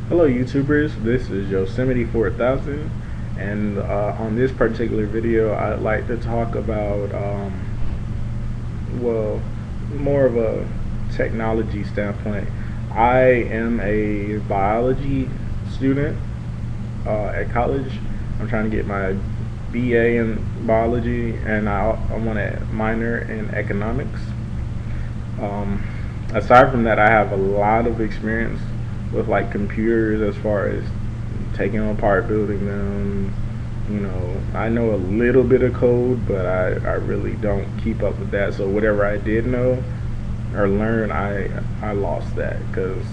Hello YouTubers, this is yosemite4000, and on this particular video I'd like to talk about well, more of a technology standpoint. I am a biology student at college. I'm trying to get my BA in biology, and I want a minor in economics. Aside from that, I have a lot of experience with like computers as far as taking them apart, building them. I know a little bit of code, but I really don't keep up with that. So whatever I did know or learn, I lost that because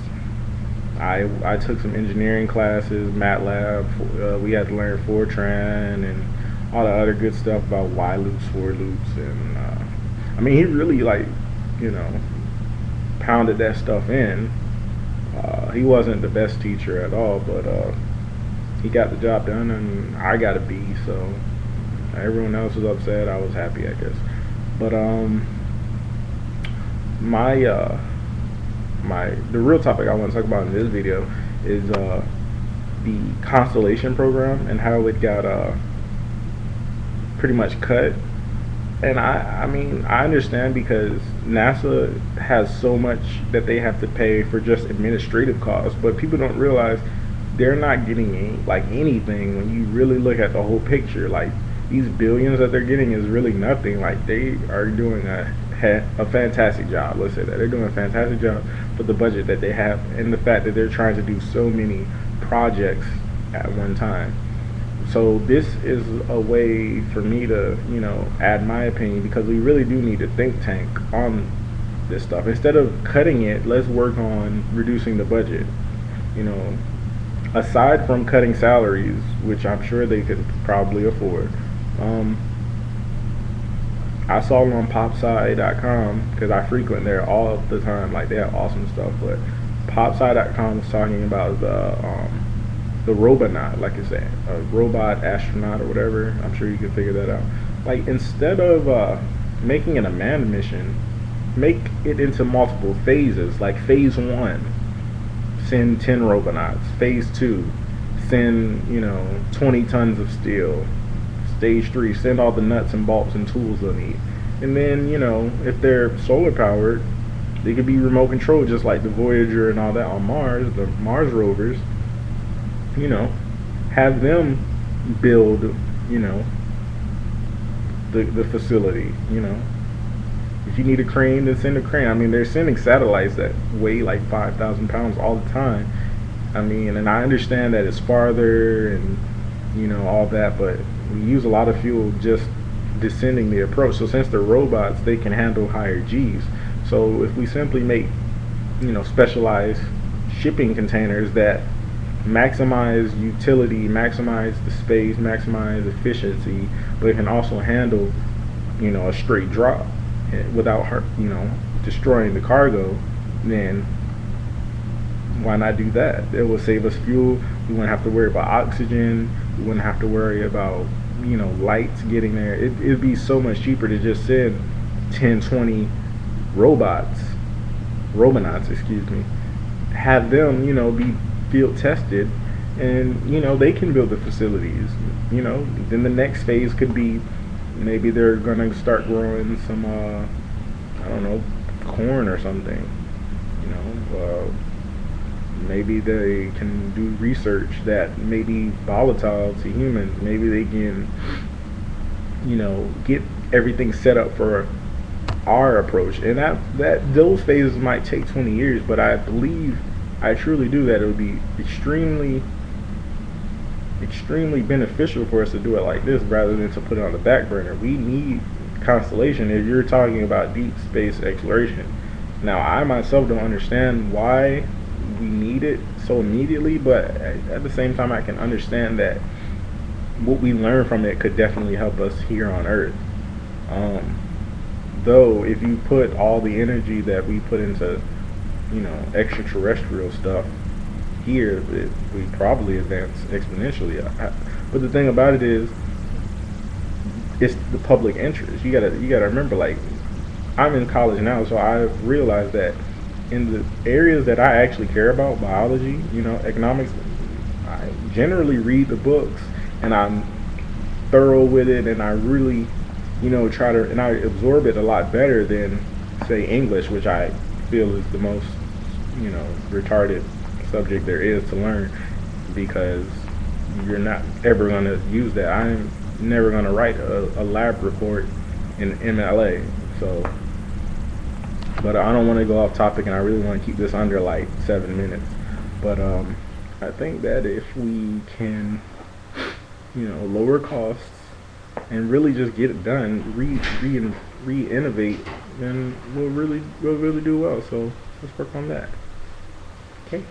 I took some engineering classes, MATLAB. We had to learn Fortran and all the other good stuff about while loops, for loops, and I mean he really you know pounded that stuff in. He wasn't the best teacher at all, but he got the job done, and I got a B. So everyone else was upset. I was happy, I guess. But my the real topic I want to talk about in this video is the constellation program and how it got pretty much cut. And I mean I understand because NASA has so much that they have to pay for just administrative costs, but people don't realize they're not getting anything when you really look at the whole picture. Like these billions that they're getting is really nothing. Like they are doing a fantastic job. Let's say that they're doing a fantastic job for the budget that they have, and the fact that they're trying to do so many projects at one time. So this is a way for me to, add my opinion, because we really do need a think tank on this stuff. Instead of cutting it, let's work on reducing the budget. You know, aside from cutting salaries, which I'm sure they could probably afford. I saw it on popsci.com because I frequent there all the time. Like they have awesome stuff, but popsci.com was talking about the robonaut, like I said, a robot astronaut or whatever. I'm sure you can figure that out. Like instead of making it a manned mission, make it into multiple phases. Like phase 1, send 10 robonauts. Phase 2, send 20 tons of steel. Stage 3, send all the nuts and bolts and tools they'll need. And then if they're solar powered, they could be remote controlled, just like the Voyager and all that on Mars, the Mars rovers. Have them build, the facility. If you need a crane, then send a crane. I mean, they're sending satellites that weigh like 5,000 pounds all the time. I mean, and I understand that it's farther and all that, but we use a lot of fuel just descending the approach. So since they're robots, they can handle higher G's. So if we simply make specialized shipping containers that maximize utility, maximize the space, maximize efficiency, but it can also handle a straight drop without destroying the cargo, then why not do that? It will save us fuel. We wouldn't have to worry about oxygen. We wouldn't have to worry about lights getting there. It'd be so much cheaper to just send 10, 20 robonauts, excuse me, have them be field tested, and they can build the facilities. Then the next phase could be, maybe they're gonna start growing some I don't know, corn or something. Maybe they can do research that may be volatile to humans. Maybe they can get everything set up for our approach, and that those phases might take 20 years, but I truly do that it would be extremely beneficial for us to do it like this rather than to put it on the back burner. We need constellation if you're talking about deep space exploration. Now I myself don't understand why we need it so immediately, but at the same time I can understand that what we learn from it could definitely help us here on Earth. Though if you put all the energy that we put into extraterrestrial stuff here, we probably advance exponentially. But the thing about it is, it's the public interest. You gotta remember, like, I'm in college now, so I realize that in the areas that I actually care about, biology, economics, I generally read the books and I'm thorough with it, and I really, try to, and I absorb it a lot better than, say, English, which I feel is the most, retarded subject there is to learn, because you're not ever going to use that. I'm never going to write a lab report in MLA. So, but I don't want to go off topic, and I really want to keep this under like 7 minutes. But I think that if we can, lower costs and really just get it done, re-innovate, then we'll really do well. So let's work on that. Okay.